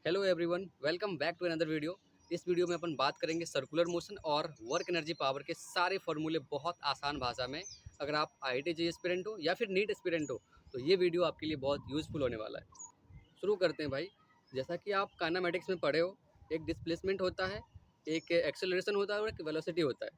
Hello everyone, welcome back to another video. इस video में अपन बात करेंगे सर्कुलर मोशन और वर्क एनर्जी पावर के सारे फॉर्मूले बहुत आसान भाषा में। अगर आप आईआईटी जेईई एस्पिरेंट हो या फिर नीट एस्पिरेंट हो तो ये वीडियो आपके लिए बहुत यूज़फुल होने वाला है। शुरू करते हैं भाई। जैसा कि आप काइनेमेटिक्स में पढ़े हो, एक डिस्प्लेसमेंट होता है, एक एक्सेलरेशन होता है और एक वेलोसिटी होता है।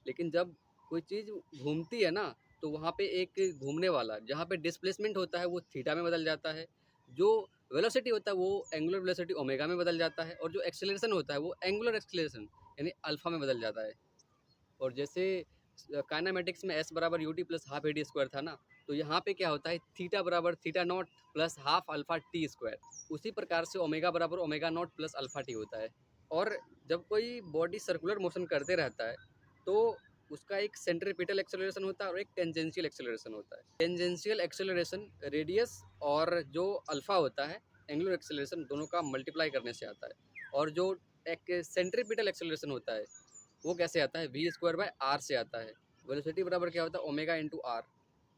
लेकिन जब कोई चीज़ घूमती है ना, तो वहाँ पे एक घूमने वाला जहाँ पे डिस्प्लेसमेंट होता है वो थीटा में बदल जाता है, जो वेलोसिटी होता है वो एंगुलर वेलोसिटी ओमेगा में बदल जाता है, और जो एक्सेलरेशन होता है वो एंगुलर एक्सेलरेशन यानी अल्फा में बदल जाता है। और जैसे काइनेमेटिक्स में एस बराबर U T plus half A D square था ना, तो यहाँ पे क्या होता है थीटा बराबर theta naught plus half alpha T square. उसी प्रकार से ओमेगा बराबर omega naught plus alpha T होता है। और जब कोई बॉडी सर्कुलर मोशन करते रहता है तो उसका एक सेंट्रीपिटल एक्सेलरेशन होता है और एक टेंजेंशियल एक्सेलरेशन होता है। टेंजेंशियल एक्सेलरेशन रेडियस और जो अल्फा होता है एंगुलर एक्सेलरेशन दोनों का मल्टीप्लाई करने से आता है। और जो एक सेंट्रीपिटल एक्सेलरेशन होता है वो कैसे आता है, वी स्क्वायर बाय आर से आता है। वेलोसिटी बराबर क्या होता है, ओमेगा इंटू आर।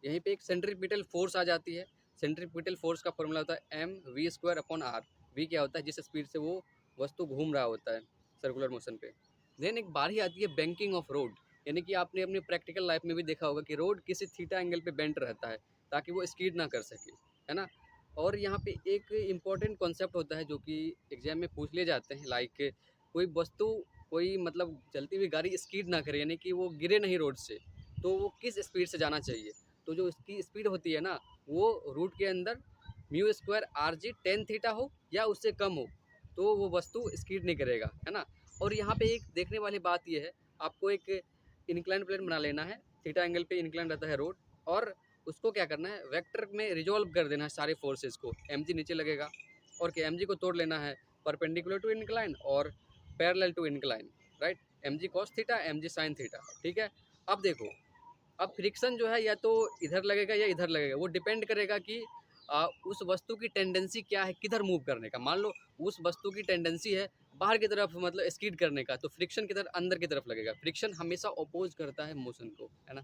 यहीं पे एक सेंट्रीपिटल फोर्स आ जाती है। सेंट्रीपिटल फोर्स का फॉर्मूला होता है m v square upon r. V क्या होता है, जिस स्पीड से वो वस्तु घूम रहा होता है सर्कुलर मोशन पे। देन एक बारी आती है बैंकिंग ऑफ रोड, यानी कि आपने अपनी प्रैक्टिकल लाइफ में भी देखा होगा कि रोड किसी थीटा एंगल पे बेंट रहता है ताकि वो स्कीड ना कर सके, है ना। और यहाँ पे एक इम्पॉर्टेंट कॉन्सेप्ट होता है जो कि एग्जाम में पूछ लिए जाते हैं, लाइक कोई वस्तु, कोई मतलब चलती हुई गाड़ी स्कीड ना करे, यानी कि वो गिरे नहीं रोड से, तो वो किस स्पीड से जाना चाहिए। तो जो उसकी स्पीड होती है ना, वो रूट के अंदर mu square R G tan theta हो या उससे कम हो, तो वो वस्तु स्कीड नहीं करेगा, है ना। और यहाँ पे एक देखने वाली बात यह है, आपको एक इंक्लाइन प्लेन बना लेना है, थीटा एंगल पे इंक्लाइन रहता है रोड, और उसको क्या करना है, वेक्टर में रिजॉल्व कर देना है सारे फोर्सेस को। एम जी नीचे लगेगा और क्या, एम जी को तोड़ लेना है परपेंडिकुलर टू इंक्लाइन और parallel to incline, right. M g cos theta, m g sine theta, ठीक है। अब देखो, अब फ्रिक्शन जो है या तो इधर लगेगा या इधर लगेगा, वो डिपेंड करेगा कि उस वस्तु की टेंडेंसी क्या है किधर मूव करने का। मान लो उस वस्तु की टेंडेंसी है बाहर की तरफ, मतलब स्कीड करने का, तो फ्रिक्शन किधर, अंदर की तरफ लगेगा। फ्रिक्शन हमेशा अपोज करता है मोशन को, है ना।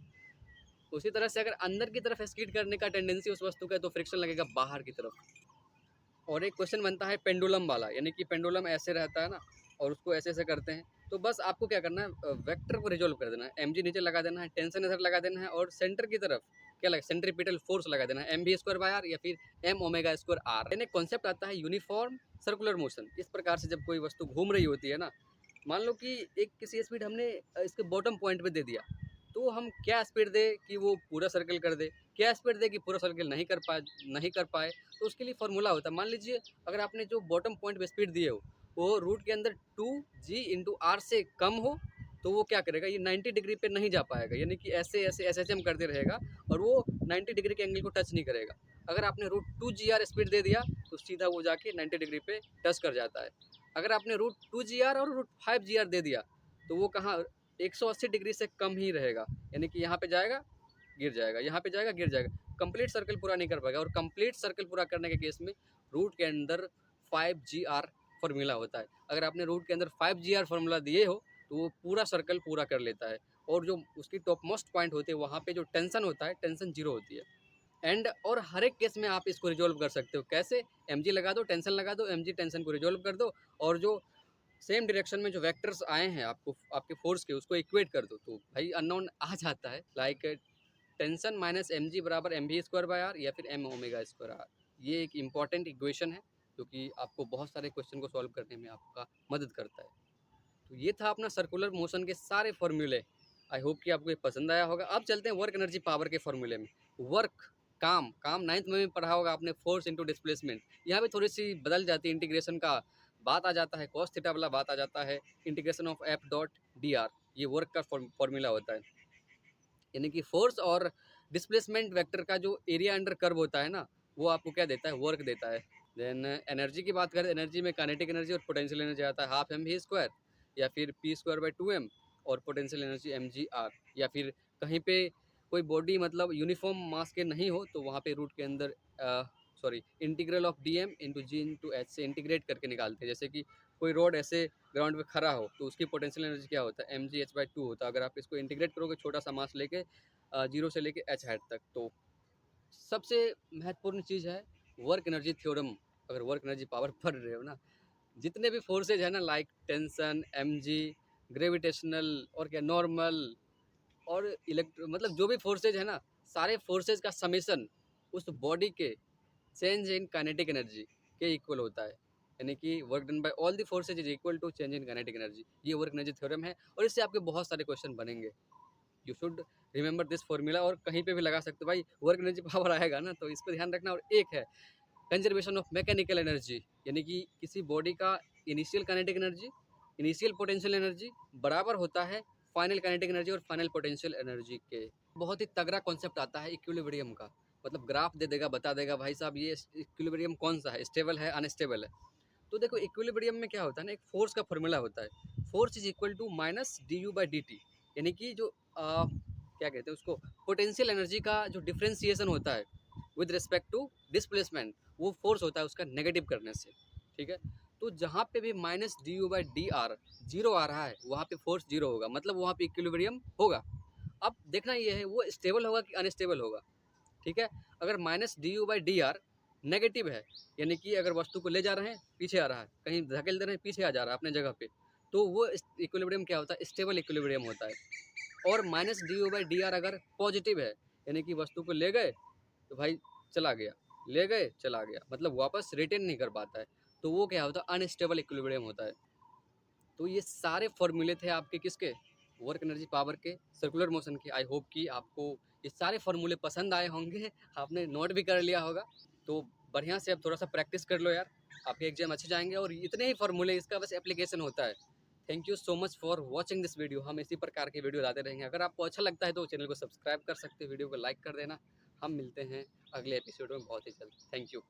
उसी तरह से अगर अंदर की तरफ स्कीड करने का टेंडेंसी उस वस्तु का है तो फ्रिक्शन लगेगा बाहर की तरफ। और एक क्वेश्चन बनता है पेंडुलम वाला, यानी कि पेंडुलम ऐसे रहता है ना और उसको ऐसे ऐसे करते हैं, तो बस आपको क्या करना है, वेक्टर को रिजोल्व कर देना है। एम जी नीचे लगा देना है, टेंशन इधर लगा देना है, और सेंटर की तरफ क्या लगा, सेंट्रीपिटल फोर्स लगा देना है, m b square by r या फिर एम ओमेगा स्क्वायर आर। यानी कॉन्सेप्ट आता है यूनिफॉर्म सर्कुलर मोशन। इस प्रकार से जब कोई वस्तु घूम रही होती है ना, मान लो कि एक किसी स्पीड हमने इसके बॉटम पॉइंट पे दे दिया, तो हम क्या स्पीड दे कि वो पूरा सर्कल कर दे, क्या स्पीड दे कि पूरा सर्कल नहीं कर पाए। तो उसके लिए फॉर्मूला होता है। मान लीजिए अगर आपने जो बॉटम पॉइंट पे स्पीड दिए हो वो रूट के अंदर 2g इंटू आर से कम हो, तो वो क्या करेगा, ये 90 डिग्री पे नहीं जा पाएगा, यानी कि ऐसे ऐसे एस एच एम करते रहेगा और वो 90 डिग्री के एंगल को टच नहीं करेगा। अगर आपने रूट 2gr स्पीड दे दिया तो सीधा वो जाके 90 डिग्री पे टच कर जाता है। अगर आपने रूट 2gr और रूट 5gr दे दिया तो वो कहाँ, 180 डिग्री से कम ही रहेगा, यानी कि यहाँ पे जाएगा गिर जाएगा, यहाँ पे जाएगा गिर जाएगा, कंप्लीट सर्कल पूरा नहीं कर पाएगा। और कंप्लीट सर्कल पूरा करने के केस में रूट के अंदर 5gr फॉर्मूला होता है। अगर आपने रूट के अंदर 5gr फॉर्मूला दिए हो तो वो पूरा सर्कल पूरा कर लेता है। और जो उसकी टॉप मोस्ट पॉइंट होती है वहाँ पे जो टेंशन होता है, टेंशन जीरो होती है। एंड और हर एक केस में आप इसको रिजोल्व कर सकते हो। कैसे, एम जी लगा दो, टेंशन लगा दो, एम जी टेंशन को रिजोल्व कर दो, और जो सेम डायरेक्शन में जो वेक्टर्स आए हैं आपको आपके फोर्स के, उसको इक्वेट कर दो, तो भाई अननोन आ जाता है। Like tension minus m g बराबर m v square by r या फिर एम ओमेगा स्क्वायर आर। ये एक इंपॉर्टेंट इक्वेशन है जो कि आपको बहुत सारे क्वेश्चन को सॉल्व करने में आपका मदद करता है। तो ये था अपना सर्कुलर मोशन के सारे फॉर्मूले। आई होप कि आपको ये पसंद आया होगा। अब चलते हैं वर्क एनर्जी पावर के फॉर्मूले में। वर्क, काम काम नाइन्थ में भी पढ़ा होगा आपने, फोर्स इंटू डिस्प्लेसमेंट। यहाँ पे थोड़ी सी बदल जाती है, इंटीग्रेशन का बात आ जाता है, कॉस थीटा वाला बात आ जाता है, integration of F dot D R, ये वर्क का फॉर्मूला होता है। यानी कि फोर्स और डिस्प्लेसमेंट वेक्टर का जो एरिया अंडर कर्व होता है ना, वो आपको क्या देता है, वर्क देता है। देन एनर्जी की बात करें, एनर्जी में काइनेटिक एनर्जी और पोटेंशियल एनर्जी आता है हाफ एम वी स्क्वायर या फिर पी स्क्वायर बाई 2m, और potential energy m g r. या फिर कहीं पे कोई बॉडी मतलब यूनिफॉर्म मास के नहीं हो तो वहाँ पे रूट के अंदर integral of d m into g into h से इंटीग्रेट करके निकालते हैं। जैसे कि कोई रोड ऐसे ग्राउंड पे खड़ा हो तो उसकी पोटेंशियल एनर्जी क्या होता है, एम जी एच बाई 2 होता है। अगर आप इसको इंटीग्रेट करोगे छोटा सा मास लेके जीरो से लेके एच हाइट तक, तो सबसे महत्वपूर्ण चीज़ है वर्क एनर्जी थ्योरम। अगर वर्क एनर्जी पावर पढ़ रहे हो ना, जितने भी फोर्सेज है ना, लाइक टेंशन, mg, ग्रेविटेशनल और क्या नॉर्मल और इलेक्ट्रो, मतलब जो भी फोर्सेज है ना, सारे फोर्सेज का समेशन उस बॉडी के चेंज इन काइनेटिक एनर्जी के इक्वल होता है। यानी कि work done by all the forces is equal to change in kinetic energy. ये वर्क एनर्जी थ्योरम है और इससे आपके बहुत सारे क्वेश्चन बनेंगे। You should remember this formula, और कहीं पे भी लगा सकते हो भाई, वर्क एनर्जी पावर आएगा ना, तो इसको ध्यान रखना। और एक है कंजर्वेशन ऑफ मैकेनिकल एनर्जी, यानी कि किसी बॉडी का initial kinetic energy, initial potential energy बराबर होता है फाइनल काइनेटिक एनर्जी और फाइनल पोटेंशियल एनर्जी के। बहुत ही तगड़ा कॉन्सेप्ट आता है इक्विलिब्रियम का, मतलब ग्राफ दे देगा, बता देगा भाई साहब ये इक्विलिब्रियम कौन सा है, स्टेबल है अनस्टेबल है। तो देखो इक्विलिब्रियम में क्या होता है ना, एक फोर्स का फॉर्मूला होता है, force is equal to minus d u by d t. यानी कि जो क्या कहते हैं उसको, पोटेंशियल एनर्जी का जो डिफ्रेंसिएशन होता है विद रिस्पेक्ट टू डिस्प्लेसमेंट, वो फोर्स होता है उसका नेगेटिव करने से। ठीक है, तो जहाँ पे भी minus d u by d r zero आ रहा है, वहाँ पे फोर्स जीरो होगा, मतलब वहाँ पे इक्विलिब्रियम होगा। अब देखना ये है वो स्टेबल होगा कि अनस्टेबल होगा। ठीक है, अगर minus d u by d are negative है, यानी कि अगर वस्तु को ले जा रहे हैं पीछे आ रहा है, कहीं धकेल दे रहे हैं पीछे आ जा रहा है अपने जगह पे, तो वो इक्विलिब्रियम क्या होता है, स्टेबल इक्विलिब्रियम होता है। और minus d u by d are अगर पॉजिटिव है, यानी कि वस्तु को ले गए तो भाई चला गया, ले गए चला गया, मतलब वापस रिटेन नहीं कर पाता है, तो वो क्या होता है, अनस्टेबल इक्विलिब्रियम होता है। तो ये सारे फॉर्मूले थे आपके किसके, वर्क एनर्जी पावर के, सर्कुलर मोशन के। आई होप कि आपको ये सारे फॉर्मूले पसंद आए होंगे, आपने नोट भी कर लिया होगा। तो बढ़िया से अब थोड़ा सा प्रैक्टिस कर लो यार, आपके एग्जाम अच्छे जाएंगे। और इतने ही फॉर्मूले, इसका बस एप्लीकेशन होता है। Thank you so much for watching this video. हम इसी प्रकार के वीडियो लाते रहेंगे। अगर आपको अच्छा लगता है तो चैनल को सब्सक्राइब कर सकते हो, वीडियो को लाइक कर देना। हम मिलते हैं अगले एपिसोड में बहुत ही जल्द। Thank you.